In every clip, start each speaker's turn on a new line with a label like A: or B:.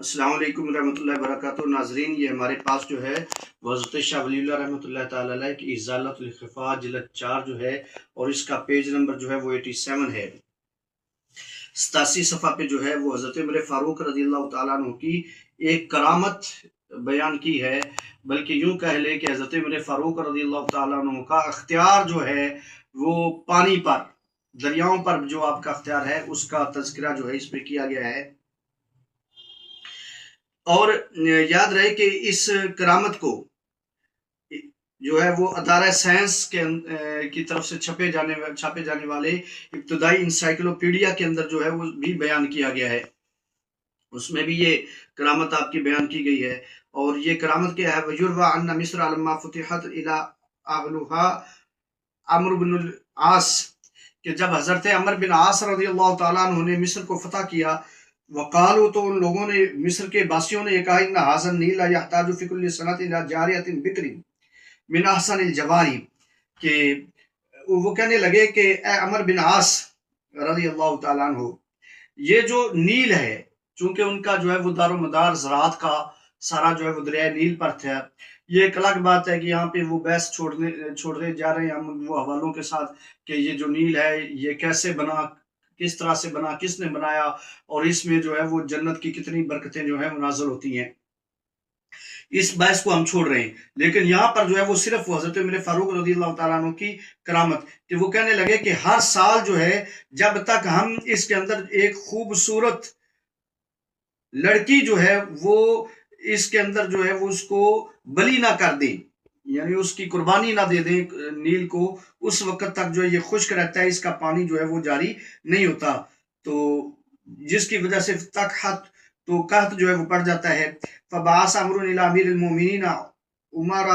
A: السلام علیکم ورحمۃ اللہ وبرکاتہ ناظرین، یہ ہمارے پاس جو ہے وہ حضرت شاہ ولی اللہ رحمۃ اللہ تعالی علیہ کی ازالۃ الخفا جلد 4 جو ہے، اور اس کا پیج نمبر جو ہے وہ 87 ہے۔ 87 صفحہ پہ جو ہے وہ حضرت عمر فاروق رضی اللہ تعالیٰ عنہ کی ایک کرامت بیان کی ہے، بلکہ یوں کہہ لے کہ حضرت عمر فاروق رضی اللہ تعالیٰ عنہ کا اختیار جو ہے وہ پانی پر، دریاؤں پر جو آپ کا اختیار ہے اس کا تذکرہ جو ہے اس پہ کیا گیا ہے۔ اور یاد رہے کہ اس کرامت کو جو ہے وہ ادارہ سائنس کی طرف سے چھاپے جانے والے ابتدائی انسائکلوپیڈیا کے اندر جو ہے وہ بھی بیان کیا گیا ہے، اس میں بھی یہ کرامت آپ کی بیان کی گئی ہے۔ اور یہ کرامت کیا ہے؟ وَيُرْوَى أَنَّ مِصْرَ لَمَّا فُتِحَتْ إِلَىٰ أَهْلُهَا عمرو بن العاص، کہ جب حضرت عمر بن عاص رضی اللہ تعالیٰ عنہ نے مصر کو فتح کیا، وقالو تو ان لوگوں نے، مصر کے باسیوں نے یہ کہا، ان هَٰذَا النِّيلَ يَحْتَاجُ فِي كُلِّ سَنَةٍ إِلَىٰ جَارِيَةٍ بِكْرٍ من احسن الجواری، کہ وہ کہنے لگے کہ اے عمر بن عاص رضی اللہ تعالیٰ عنہ، یہ جو نیل ہے، چونکہ ان کا جو ہے وہ دار و مدار زراعت کا سارا جو ہے وہ دریائے نیل پر تھا۔ یہ ایک الگ بات ہے کہ یہاں پہ وہ بحث چھوڑنے جا رہے ہیں ہم وہ حوالوں کے ساتھ کہ یہ جو نیل ہے یہ کیسے بنا، کس طرح سے بنا، کس نے بنایا، اور اس میں جو ہے وہ جنت کی کتنی برکتیں جو ہیں نازل ہوتی ہیں، اس بحث کو ہم چھوڑ رہے ہیں۔ لیکن یہاں پر جو ہے وہ صرف حضرت عمر فاروق رضی اللہ تعالیٰ عنہ کی کرامت، کہ وہ کہنے لگے کہ ہر سال جو ہے جب تک ہم اس کے اندر ایک خوبصورت لڑکی جو ہے وہ اس کے اندر جو ہے وہ اس کو بلی نہ کر دیں، یعنی اس کی قربانی نہ دے دیں نیل کو، اس وقت تک جو ہے یہ خشک رہتا ہے، اس کا پانی جو ہے وہ جاری نہیں ہوتا، تو جس کی وجہ سے قحط جو ہے وہ پڑ جاتا ہے۔ فبعث عمرو الى امیر المومنین عمر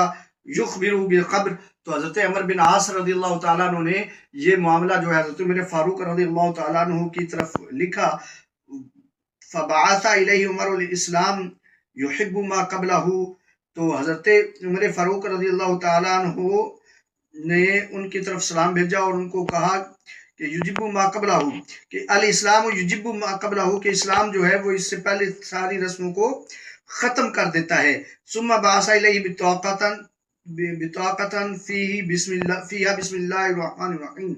A: یخبرہ بالخبر، تو حضرت عمر بن عاص رضی اللہ تعالیٰ عنہ نے یہ معاملہ جو ہے حضرت عمر فاروق رضی اللہ تعالیٰ عنہ کی طرف لکھا۔ فبعث الیہ عمر الاسلام یحب ما قبلہ، تو حضرت عمر فاروق رضی اللہ تعالیٰ عنہ نے ان کی طرف سلام بھیجا اور ان کو کہا کہ یجب ما قبلہ، کہ الاسلام یجب ما قبلہ، کہ اسلام جو ہے وہ اس سے پہلے ساری رسموں کو ختم کر دیتا ہے۔ ثم بعث الیہ بطاقۃ فیہا بسم اللہ الرحمن الرحیم،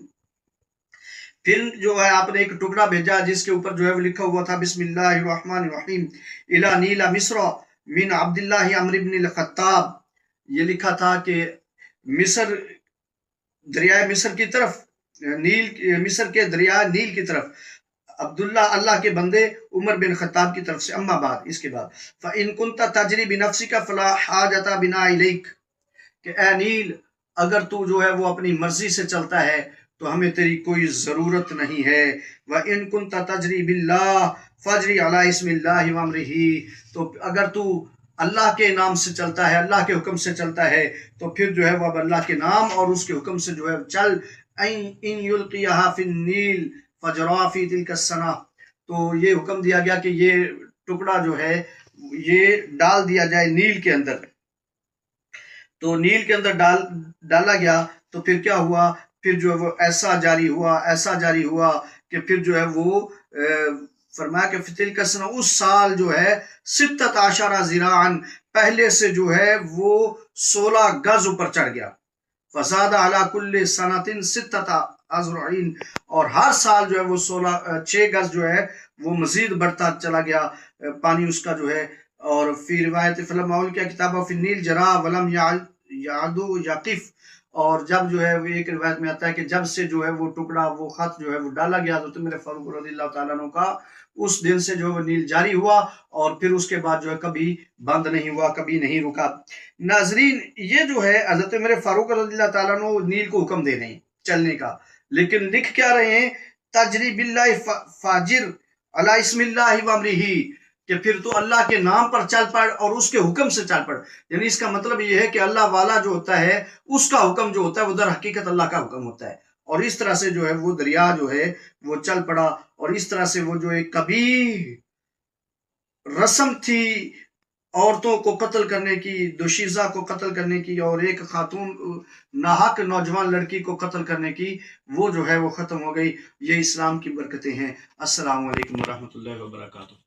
A: پھر جو ہے آپ نے ایک ٹکڑا بھیجا جس کے اوپر جو ہے وہ لکھا ہوا تھا بسم اللہ الرحمن الرحیم، الی نیل مصر من عبداللہ عمرو بن الخطاب، یہ لکھا تھا کہ مصر، دریائے مصر کی طرف، مصر کے دریائے نیل کی طرف عبداللہ اللہ کے بندے عمر بن خطاب کی طرف سے۔ اما بعد، اس کے بعد فَإِن كُنْتَ تَجْرِي بِنَفْسِكَ فَلَا حَاجَةَ بِنَا إِلَيْكَ، کہ اے نیل اگر تو جو ہے وہ اپنی مرضی سے چلتا ہے تو ہمیں تیری کوئی ضرورت نہیں ہے۔ وَإِن كُنْتَ تَجْرِي بِاللَّهِ فَاجْرِ عَلَىٰ اسْمِ اللَّهِ وَأَمْرِهِ، تو اگر تو اللہ کے نام سے چلتا ہے، اللہ کے حکم سے چلتا ہے، تو پھر جو ہے وہ اب اللہ کے نام اور اس کے حکم سے جو ہے چل۔ إِن يُلْقِيَهَا فِي النِّيلِ فَجْرَا فِي تِلْكَ السَّنَةِ، تو یہ حکم دیا گیا کہ یہ ٹکڑا جو ہے یہ ڈال دیا جائے نیل کے اندر، تو نیل کے اندر ڈالا گیا، تو پھر کیا ہوا؟ پھر جو ہے وہ ایسا جاری ہوا کہ پھر جو ہے وہ فرمایا کہ فِتِلْ کسنا، اس سال جو ہے 16 ذراعاً، پہلے سے جو ہے وہ 16 گز اوپر چڑھ گیا۔ فَزَادَ عَلَىٰ كُلِّ سَنَةٍ 6 أَذْرُعٍ، اور ہر سال جو ہے وہ 6 گز جو ہے وہ مزید بڑھتا چلا گیا پانی اس کا جو ہے۔ اور فی روایت فلما القی کتابہ فی النیل جرا ولم یعد یقف، اور جب جو ہے وہ ایک روایت میں آتا ہے کہ جب سے جو ہے وہ ٹکڑا، وہ خط جو ہے وہ ڈالا گیا حضرت عمر فاروق رضی اللہ تعالیٰ عنہ کا، اس دن سے جو ہے وہ نیل جاری ہوا، اور پھر اس کے بعد جو ہے کبھی بند نہیں ہوا، کبھی نہیں رکا۔ ناظرین، یہ جو ہے حضرت عمر فاروق رضی اللہ تعالیٰ عنہ نیل کو حکم دے رہے ہیں چلنے کا، لیکن لکھ کیا رہے ہیں؟ تجری باللہ فاجر علی اسم اللہ وامرہ، کہ پھر تو اللہ کے نام پر چل پڑ اور اس کے حکم سے چل پڑ، یعنی اس کا مطلب یہ ہے کہ اللہ والا جو ہوتا ہے اس کا حکم جو ہوتا ہے وہ در حقیقت اللہ کا حکم ہوتا ہے، اور اس طرح سے جو ہے وہ دریا جو ہے وہ چل پڑا، اور اس طرح سے وہ جو ایک کبھی رسم تھی عورتوں کو قتل کرنے کی، دوشیزہ کو قتل کرنے کی، اور ایک خاتون ناحق نوجوان لڑکی کو قتل کرنے کی، وہ جو ہے وہ ختم ہو گئی۔ یہ اسلام کی برکتیں ہیں۔ السلام علیکم ورحمۃ اللہ وبرکاتہ۔